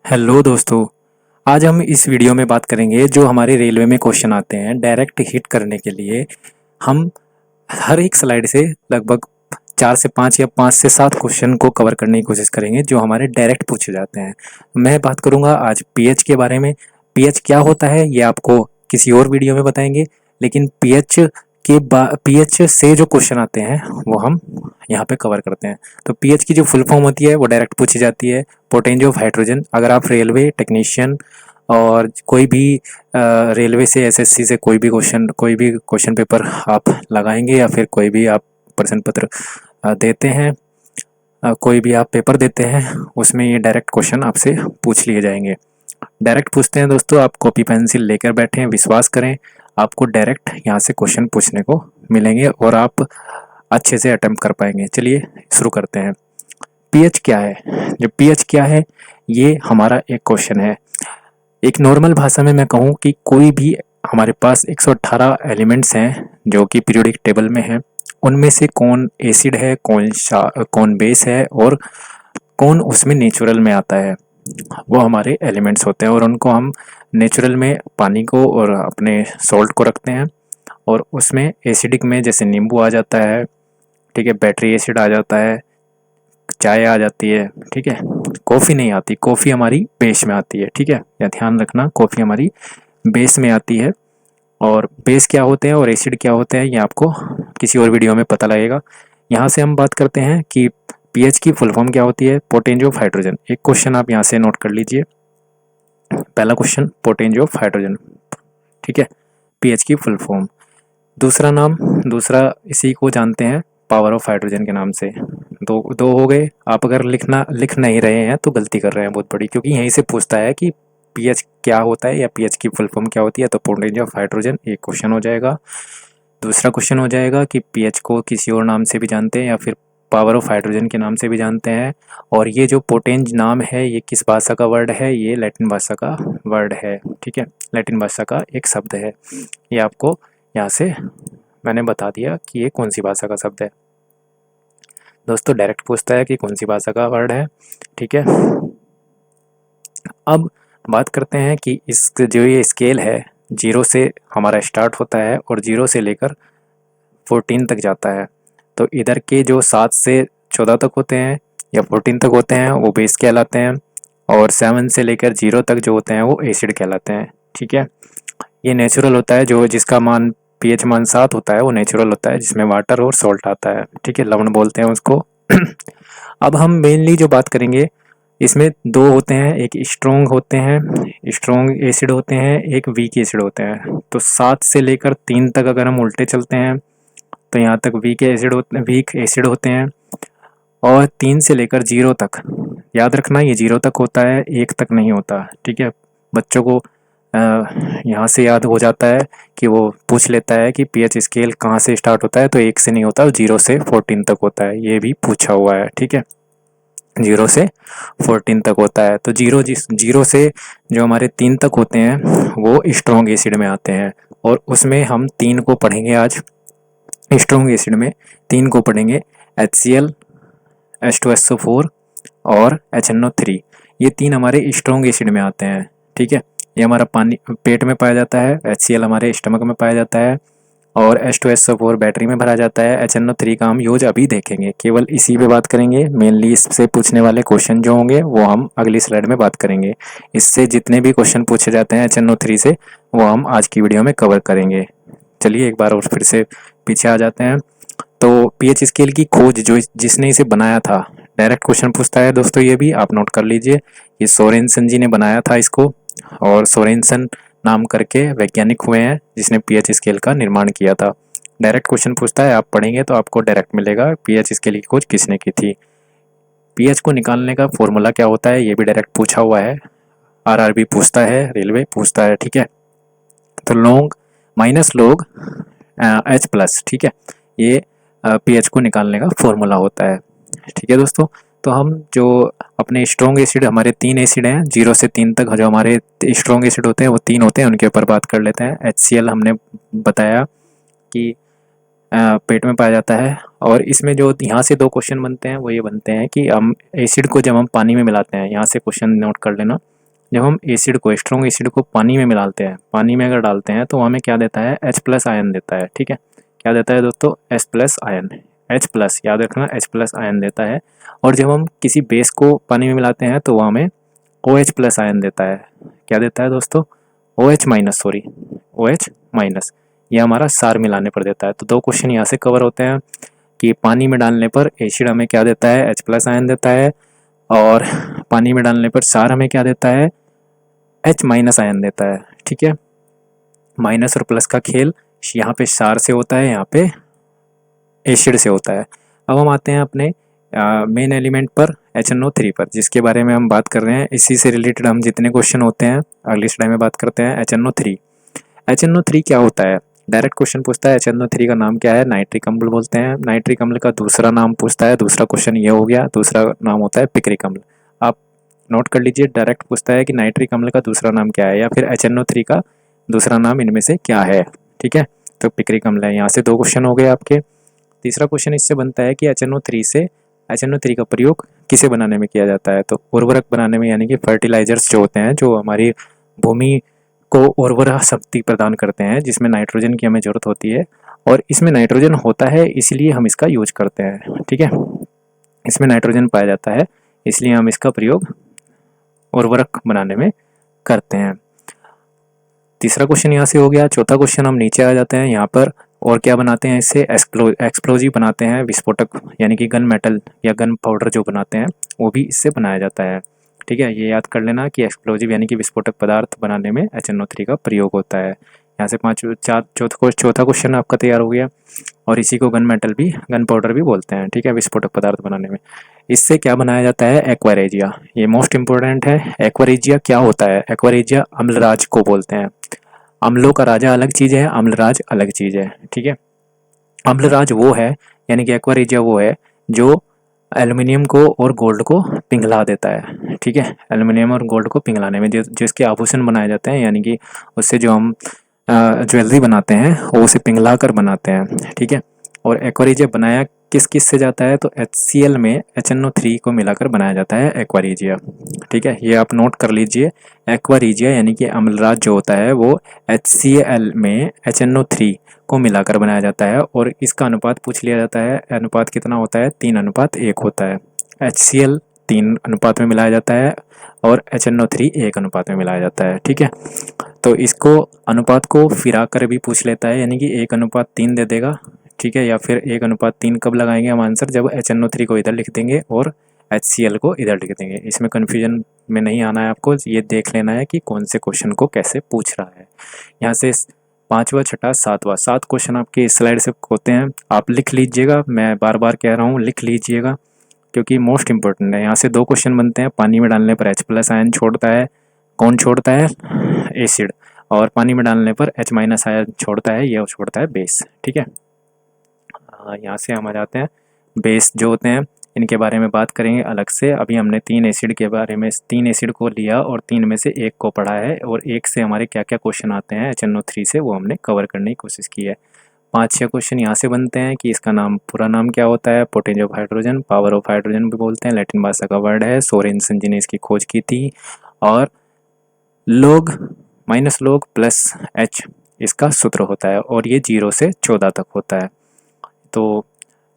Hello दोस्तों। आज हम इस वीडियो में बात करेंगे जो हमारे रेलवे में क्वेश्चन आते हैं डायरेक्ट हिट करने के लिए। हम हर एक स्लाइड से लगभग 4 से 5 या 5 से 7 क्वेश्चन को कवर करने की कोशिश करेंगे जो हमारे डायरेक्ट पूछे जाते हैं। मैं बात करूंगा आज पीएच के बारे में। पीएच क्या होता है ये आपको किसी और वीडियो में बताएंगे, लेकिन पीएच से जो क्वेश्चन आते हैं वो हम यहाँ पे कवर करते हैं। तो पीएच की जो फुल फॉर्म होती है वो डायरेक्ट पूछी जाती है, पोटेंशियल ऑफ हाइड्रोजन। अगर आप रेलवे टेक्नीशियन और कोई भी रेलवे से एसएससी से कोई भी क्वेश्चन पेपर आप लगाएंगे या फिर कोई भी आप प्रश्न पत्र देते हैं, कोई भी आप पेपर देते हैं, उसमें ये डायरेक्ट क्वेश्चन आपसे पूछ लिए जाएंगे। डायरेक्ट पूछते हैं दोस्तों, आप कॉपी पेंसिल लेकर बैठें, विश्वास करें आपको डायरेक्ट यहाँ से क्वेश्चन पूछने को मिलेंगे और आप अच्छे से अटेम्प्ट कर पाएंगे। चलिए शुरू करते हैं। पीएच क्या है? जो पीएच क्या है ये हमारा एक क्वेश्चन है। एक नॉर्मल भाषा में मैं कहूँ कि कोई भी हमारे पास 118 एलिमेंट्स हैं जो कि पीरियोडिक टेबल में हैं, उनमें से कौन एसिड है, कौन बेस है और कौन उसमें नेचुरल में आता है, वो हमारे एलिमेंट्स होते हैं। और उनको हम नेचुरल में पानी को और अपने सॉल्ट को रखते हैं, और उसमें एसिडिक में जैसे नींबू आ जाता है, ठीक है, बैटरी एसिड आ जाता है, चाय आ जाती है, ठीक है। कॉफ़ी नहीं आती, कॉफ़ी हमारी बेस में आती है, ठीक है, या ध्यान रखना कॉफ़ी हमारी बेस में आती है। और बेस क्या होते हैं और एसिड क्या होते हैं ये आपको किसी और वीडियो में पता लगेगा। यहाँ से हम बात करते हैं कि पीएच की फुल फॉर्म क्या होती है। Potential of hydrogen. एक क्वेश्चन आप यहाँ से नोट कर लीजिए, पहला क्वेश्चन पोटेंशियल ऑफ हाइड्रोजन, ठीक है, पीएच की फुल फॉर्म। दूसरा इसी को जानते हैं पावर ऑफ हाइड्रोजन के नाम से। दो हो गए। आप अगर लिख नहीं रहे हैं तो गलती कर रहे हैं बहुत बड़ी, क्योंकि यहीं से पूछता है कि पीएच क्या होता है या पीएच की फुल फॉर्म क्या होती है। तो पोटेंशियल ऑफ हाइड्रोजन एक क्वेश्चन हो जाएगा। दूसरा क्वेश्चन हो जाएगा कि पीएच को किसी और नाम से भी जानते हैं या फिर पावर ऑफ हाइड्रोजन के नाम से भी जानते हैं। और ये जो पोटेंज नाम है ये किस भाषा का वर्ड है? ये लैटिन भाषा का वर्ड है, ठीक है, लैटिन भाषा का एक शब्द है। ये आपको यहाँ से मैंने बता दिया कि ये कौन सी भाषा का शब्द है। दोस्तों डायरेक्ट पूछता है कि कौन सी भाषा का वर्ड है, ठीक है। अब बात करते हैं कि इस जो ये स्केल है, 0 से हमारा स्टार्ट होता है और 0 से लेकर 14 तक जाता है। तो इधर के जो 7 से 14 तक होते हैं या 14 तक होते हैं वो बेस कहलाते हैं, और 7 से लेकर 0 तक जो होते हैं वो एसिड कहलाते हैं, ठीक है। ये नेचुरल होता है, जो जिसका मान पीएच मान 7 होता है वो नेचुरल होता है, जिसमें वाटर और सॉल्ट आता है, ठीक है, लवण बोलते हैं उसको। अब हम मेनली जो बात करेंगे इसमें दो होते हैं, एक स्ट्रॉन्ग होते हैं, स्ट्रॉन्ग एसिड होते हैं, एक वीक एसिड होते हैं। तो 7 से लेकर 3 तक अगर हम उल्टे चलते हैं तो यहाँ तक वीक एसिड होते हैं। और 3 से लेकर 0 तक, याद रखना ये 0 तक होता है, 1 तक नहीं होता, ठीक है। बच्चों को यहाँ से याद हो जाता है कि वो पूछ लेता है कि पीएच स्केल कहाँ से स्टार्ट होता है, तो 1 से नहीं होता, 0 से 14 तक होता है, ये भी पूछा हुआ है, ठीक है, 0 से 14 तक होता है। तो 0 से जो हमारे 3 तक होते हैं वो स्ट्रॉन्ग एसिड में आते हैं, और उसमें हम 3 को पढ़ेंगे आज। स्ट्रॉन्ग एसिड में 3 को पढ़ेंगे, HCl, H2SO4 और HNO3। ये 3 हमारे स्ट्रॉन्ग एसिड में आते हैं, ठीक है। ये हमारा पानी पेट में पाया जाता है, HCl हमारे स्टमक में पाया जाता है, और H2SO4 बैटरी में भरा जाता है। HNO3 का हम यूज अभी देखेंगे, केवल इसी पे बात करेंगे। मेनली इससे पूछने वाले क्वेश्चन जो होंगे वो हम अगली स्लाइड में बात करेंगे। इससे जितने भी क्वेश्चन पूछे जाते हैं HNO3 से वो हम आज की वीडियो में कवर करेंगे। चलिए एक बार और फिर से पीछे आ जाते हैं। तो पीएच स्केल की खोज जो जिसने इसे बनाया था, डायरेक्ट क्वेश्चन पूछता है दोस्तों, ये भी आप नोट कर लीजिए। ये सोरेनसन जी ने बनाया था इसको, और सोरेनसन नाम करके वैज्ञानिक हुए हैं जिसने पीएच स्केल का निर्माण किया था। डायरेक्ट क्वेश्चन पूछता है, आप पढ़ेंगे तो आपको डायरेक्ट मिलेगा पीएच स्केल की खोज किसने की थी। पीएच को निकालने का फॉर्मूला क्या होता है ये भी डायरेक्ट पूछा हुआ है, आरआरबी पूछता है, रेलवे पूछता है, ठीक है। तो log minus log H plus, ठीक है, ये पीएच को निकालने का फॉर्मूला होता है, ठीक है दोस्तों। तो हम जो अपने स्ट्रॉन्ग एसिड, हमारे 3 एसिड हैं 0 से 3 तक, जो हमारे स्ट्रॉन्ग एसिड होते हैं वो 3 होते हैं, उनके ऊपर बात कर लेते हैं। HCl हमने बताया कि पेट में पाया जाता है। और इसमें जो यहाँ से 2 क्वेश्चन बनते हैं वो ये बनते हैं कि हम एसिड को जब हम पानी में मिलाते हैं, यहाँ से क्वेश्चन नोट कर लेना, जब हम एसिड को, स्ट्रॉन्ग एसिड को पानी में मिलाते हैं, पानी में अगर डालते हैं तो हमें क्या देता है, H+ आयन देता है। ठीक है, क्या देता है दोस्तों, H+ आयन, H+, याद रखना H+ आयन देता है। और जब हम किसी बेस को पानी में मिलाते हैं तो वो हमें OH+ आयन देता है। क्या देता है दोस्तों, OH-, सॉरी OH-, ये हमारा सार मिलाने पर देता है। तो 2 क्वेश्चन यहाँ से कवर होते हैं कि पानी में डालने पर एसिड हमें क्या देता है, H+ आयन देता है, और पानी में डालने पर सार हमें क्या देता है, H- आयन देता है। ठीक है, माइनस और प्लस का खेल यहाँ पे सार से होता है, यहाँ पे एसिड से होता है। अब हम आते हैं अपने मेन एलिमेंट पर, HNO3 पर, जिसके बारे में हम बात कर रहे हैं। इसी से रिलेटेड हम जितने क्वेश्चन होते हैं अगली स्लाइड में बात करते हैं। HNO3, HNO3 क्या होता है, डायरेक्ट क्वेश्चन पूछता है HNO3 का नाम क्या है, नाइट्रिक अम्ल बोलते हैं। नाइट्रिक अम्ल का दूसरा नाम पूछता है, दूसरा क्वेश्चन ये हो गया, दूसरा नाम होता है पिक्रिक अम्ल। आप नोट कर लीजिए, डायरेक्ट पूछता है कि नाइट्रिक अम्ल का दूसरा नाम क्या है, या फिर HNO3 का दूसरा नाम इनमें से क्या है। ठीक है, तो पिक्रिक अम्ल है। यहाँ से 2 क्वेश्चन हो गए आपके। तीसरा क्वेश्चन इससे बनता है कि HNO3 का प्रयोग किसे बनाने में किया जाता है, तो उर्वरक बनाने में, यानी कि फर्टिलाइजर्स जो होते हैं, जो हमारी भूमि को उर्वरा शक्ति प्रदान करते हैं, जिसमें नाइट्रोजन की हमें ज़रूरत होती है, और इसमें नाइट्रोजन होता है इसलिए हम इसका यूज करते हैं। ठीक है, इसमें नाइट्रोजन पाया जाता है इसलिए हम इसका प्रयोग उर्वरक बनाने में करते हैं। तीसरा क्वेश्चन यहाँ से हो गया। चौथा क्वेश्चन हम नीचे आ जाते हैं यहाँ पर, और क्या बनाते हैं इससे, एक्सप्लोजिव बनाते हैं, विस्फोटक, यानी कि गन मेटल या गन पाउडर जो बनाते हैं वो भी इससे बनाया जाता है। ठीक है, ये याद कर लेना कि एक्सप्लोजिव यानी कि विस्फोटक पदार्थ बनाने में HNO3 का प्रयोग होता है। यहाँ से चौथा क्वेश्चन आपका तैयार हो गया, और इसी को गन मेटल भी, गन पाउडर भी बोलते हैं। ठीक है, विस्फोटक पदार्थ बनाने में। इससे क्या बनाया जाता है, एक्वा रेजिया, ये मोस्ट इंपॉर्टेंट है। एक्वा रेजिया क्या होता है, एक्वा रेजिया अम्लराज को बोलते हैं। अम्लों का राजा अलग चीज़ है, अम्लराज अलग चीज़ है। ठीक है, अम्लराज वो है, यानी कि एक्वा रेजिया वो है जो एल्युमिनियम को और गोल्ड को पिघला देता है। ठीक है, एल्युमिनियम और गोल्ड को पिघलाने में जिसके आभूषण बनाए जाते हैं, यानी कि उससे जो हम ज्वेलरी बनाते हैं वो उसे पिघला कर बनाते हैं। ठीक है, और एक्वा रेजिया बनाया किस किस से जाता है, तो HCl में HNO3 को मिलाकर बनाया जाता है एक्वा रेजिया। ठीक है, ये आप नोट कर लीजिए। एक्वा रेजिया यानी कि अम्लराज जो होता है वो HCl में HNO3 को मिलाकर बनाया जाता है, और इसका अनुपात पूछ लिया जाता है। अनुपात कितना होता है, 3:1 होता है। HCl 3 अनुपात में मिलाया जाता है और HNO3 1 अनुपात में मिलाया जाता है। ठीक है, तो इसको अनुपात को फिरा कर भी पूछ लेता है, यानी कि 1:3 दे देगा। ठीक है, या फिर 1:3 कब लगाएंगे हम आंसर, जब HNO3 को इधर लिख देंगे और HCl को इधर लिख देंगे। इसमें कन्फ्यूजन में नहीं आना है आपको, ये देख लेना है कि कौन से क्वेश्चन को कैसे पूछ रहा है। यहाँ से 5वां, 6वां, 7वां, 7 क्वेश्चन आपके इस स्लाइड से होते हैं। आप लिख लीजिएगा, मैं बार बार कह रहा हूँ लिख लीजिएगा क्योंकि मोस्ट इंपॉर्टेंट है। यहाँ से 2 क्वेश्चन बनते हैं। पानी में डालने पर H+ आयन छोड़ता है, कौन छोड़ता है, एसिड, और पानी में डालने पर H- आयन छोड़ता है, यह छोड़ता है बेस। ठीक है, यहाँ से हम आ जाते हैं बेस जो होते हैं, इनके बारे में बात करेंगे अलग से। अभी हमने 3 एसिड के बारे में, 3 एसिड को लिया और 3 में से 1 को पढ़ा है, और 1 से हमारे क्या क्या क्वेश्चन आते हैं HNO3 से, वो हमने कवर करने की कोशिश की है। 5-6 क्वेश्चन यहाँ से बनते हैं कि इसका नाम, पूरा नाम क्या होता है, potenz of hydrogen, power of hydrogen भी बोलते हैं, लैटिन भाषा का वर्ड है। सोरेनसन जी ने इसकी खोज की थी, और log -log प्लस H इसका सूत्र होता है, और ये 0 से 14 तक होता है। तो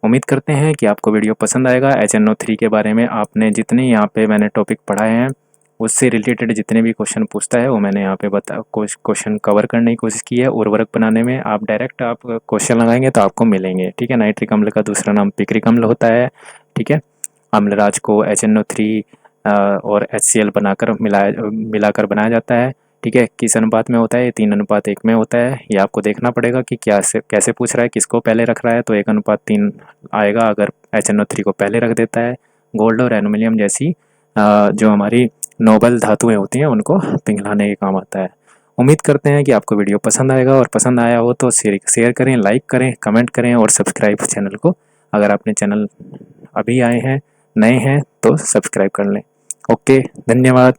उम्मीद करते हैं कि आपको वीडियो पसंद आएगा। HNO3 के बारे में आपने जितने यहाँ पे मैंने टॉपिक पढ़ाए हैं उससे रिलेटेड जितने भी क्वेश्चन पूछता है वो मैंने यहाँ पे क्वेश्चन कवर करने की कोशिश की है। उर्वरक बनाने में आप डायरेक्ट आप क्वेश्चन लगाएंगे तो आपको मिलेंगे। ठीक है, नाइट्रिक अम्ल का दूसरा नाम पिक्रिक अम्ल होता है। ठीक है, अम्लराज को HNO3 और HCl बनाकर मिलाकर बनाया जाता है। ठीक है, किस अनुपात में होता है, 3:1 में होता है। ये आपको देखना पड़ेगा कि कैसे पूछ रहा है, किसको पहले रख रहा है, तो 1:3 आएगा अगर HNO3 को पहले रख देता है। गोल्ड और एल्युमिनियम जैसी जो हमारी नोबल धातुएं होती हैं उनको पिघलाने के काम आता है। उम्मीद करते हैं कि आपको वीडियो पसंद आएगा, और पसंद आया हो तो शेयर करें, लाइक करें, कमेंट करें और सब्सक्राइब चैनल को, अगर आपने चैनल अभी आए हैं, नए हैं तो सब्सक्राइब कर लें। ओके, धन्यवाद।